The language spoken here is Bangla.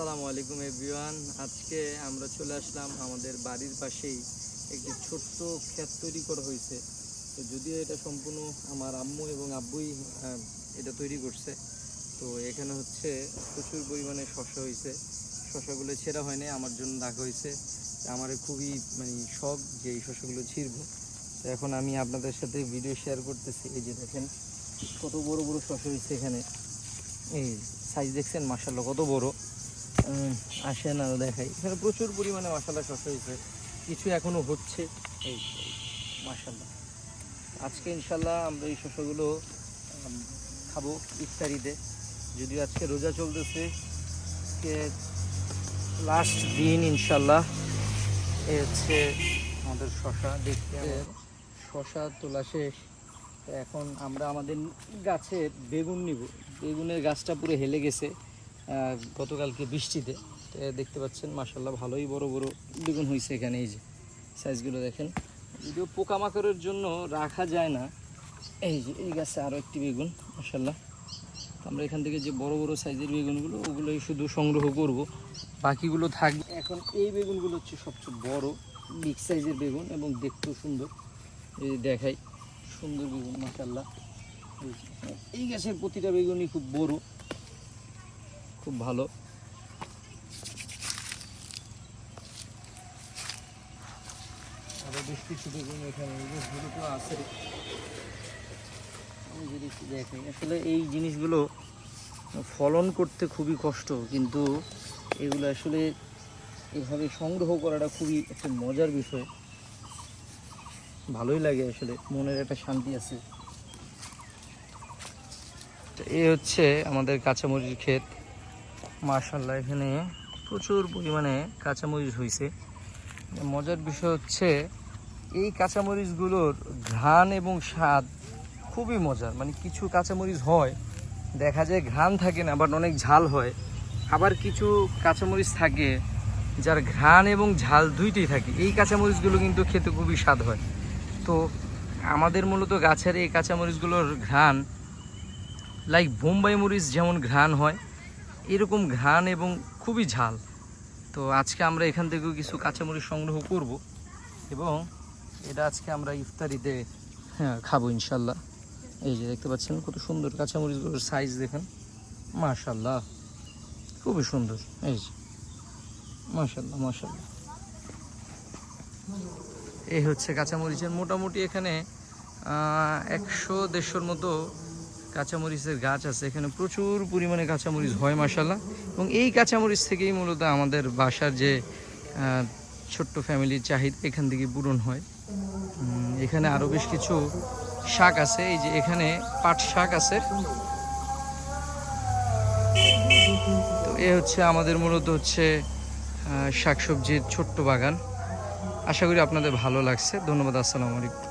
আসসালামু আলাইকুম এভরিওয়ান। আজকে আমরা চলে আসলাম আমাদের বাড়ির পাশেই একটি ছোট্ট ক্ষেত তৈরি করা হয়েছে। তো যদিও এটা সম্পূর্ণ আমার আম্মু এবং আব্বুই এটা তৈরি করছে। তো এখানে হচ্ছে প্রচুর পরিমাণে শসা হয়েছে। শসাগুলো ছেঁড়া হয়নি, আমার জন্য রাখা হয়েছে। আমার খুবই শখ যে এই শসাগুলো ছিঁড়বো। তো এখন আমি আপনাদের সাথে ভিডিও শেয়ার করতেছি। এই যে দেখেন কত বড় বড় শসা হয়েছে এখানে। এই সাইজ দেখছেন মাশাআল্লাহ কত বড়। আসেন আরও দেখাই। এখানে প্রচুর পরিমাণে মাশাআল্লাহ শসা হয়েছে, কিছু এখনও হচ্ছে। এই মাশাআল্লাহ আজকে ইনশাল্লাহ আমরা এই শসাগুলো খাবো ইফতারিতে। যদিও আজকে রোজা চলতেছে, আজকে লাস্ট দিন ইনশাল্লাহ। এই হচ্ছে আমাদের শসা, দেখতে শসা তোলা শেষ। এখন আমরা আমাদের গাছে বেগুন নিব। বেগুনের গাছটা পুরো হেলে গেছে গতকালকে বৃষ্টিতে। দেখতে পাচ্ছেন মাশাআল্লাহ ভালোই বড় বড় বেগুন হয়েছে এখানে। এই যে সাইজগুলো দেখেন, যদিও পোকামাকড়ের জন্য রাখা যায় না। এই যে এই গাছে আরও একটি বেগুন মাশাআল্লাহ। আমরা এখান থেকে যে বড় বড় সাইজের বেগুনগুলো ওগুলোই শুধু সংগ্রহ করব, বাকিগুলো থাকবে। এখন এই বেগুনগুলো হচ্ছে সবচেয়ে বড় বিগ সাইজের বেগুন এবং দেখতেও সুন্দর। এই দেখাই সুন্দর বেগুন মাশাআল্লাহ। এই গাছের প্রতিটা বেগুনই খুব বড়, খুব ভালো। আরো বেশ কিছু বেগুন এখানে তো আছে। দেখাই আসলে এই জিনিসগুলো ফলন করতে খুবই কষ্ট, কিন্তু এগুলো আসলে এভাবে সংগ্রহ করাটা খুবই একটা মজার বিষয়। ভালোই লাগে আসলে, মনের একটা শান্তি আছে। তো এই হচ্ছে আমাদের কাঁচামরিচ ক্ষেত মাশাআল্লাহ। এখানে প্রচুর পরিমাণে কাঁচামরিচ হয়েছে। মজার বিষয় হচ্ছে এই কাঁচামরিচগুলোর ঘ্রাণ এবং স্বাদ খুবই মজার। কিছু কাঁচামরিচ হয় দেখা যায় ঘ্রাণ থাকে না, বাট অনেক ঝাল হয়। আবার কিছু কাঁচামরিচ থাকে যার ঘ্রাণ এবং ঝাল দুইটাই থাকে। এই কাঁচামরিচগুলো কিন্তু খেতে খুবই স্বাদ হয়। তো আমাদের মূলত গাছের এই কাঁচামরিচগুলোর ঘ্রাণ লাইক বোম্বাই মরিচ যেমন ঘ্রাণ হয় এরকম ঘ্রাণ এবং খুবই ঝাল। তো আজকে আমরা এখান থেকেও কিছু কাঁচামরিচ সংগ্রহ করব এবং এটা আজকে আমরা ইফতারিতে খাবো ইনশাল্লাহ। এই যে দেখতে পাচ্ছেন কত সুন্দর কাঁচামরিচগুলোর সাইজ দেখেন মাশাআল্লাহ, খুবই সুন্দর। এই যে মাশাআল্লাহ মাশাআল্লাহ। এই হচ্ছে কাঁচামরিচের মোটামুটি এখানে 100-150 মতো কাঁচামরিচের গাছ আছে। এখানে প্রচুর পরিমাণে কাঁচামরিচ হয় মাশাআল্লাহ। এবং এই কাঁচামরিচ থেকেই মূলত আমাদের বাসার যে ছোট্ট ফ্যামিলির চাহিদা এখান থেকে পূরণ হয়। এখানে আরও বেশ কিছু শাক আছে। এই যে এখানে পাট শাক আছে। তো এ হচ্ছে আমাদের মূলত হচ্ছে শাকসবজির ছোট্ট বাগান। আশা করি আপনাদের ভালো লাগছে। ধন্যবাদ। আসসালামু আলাইকুম।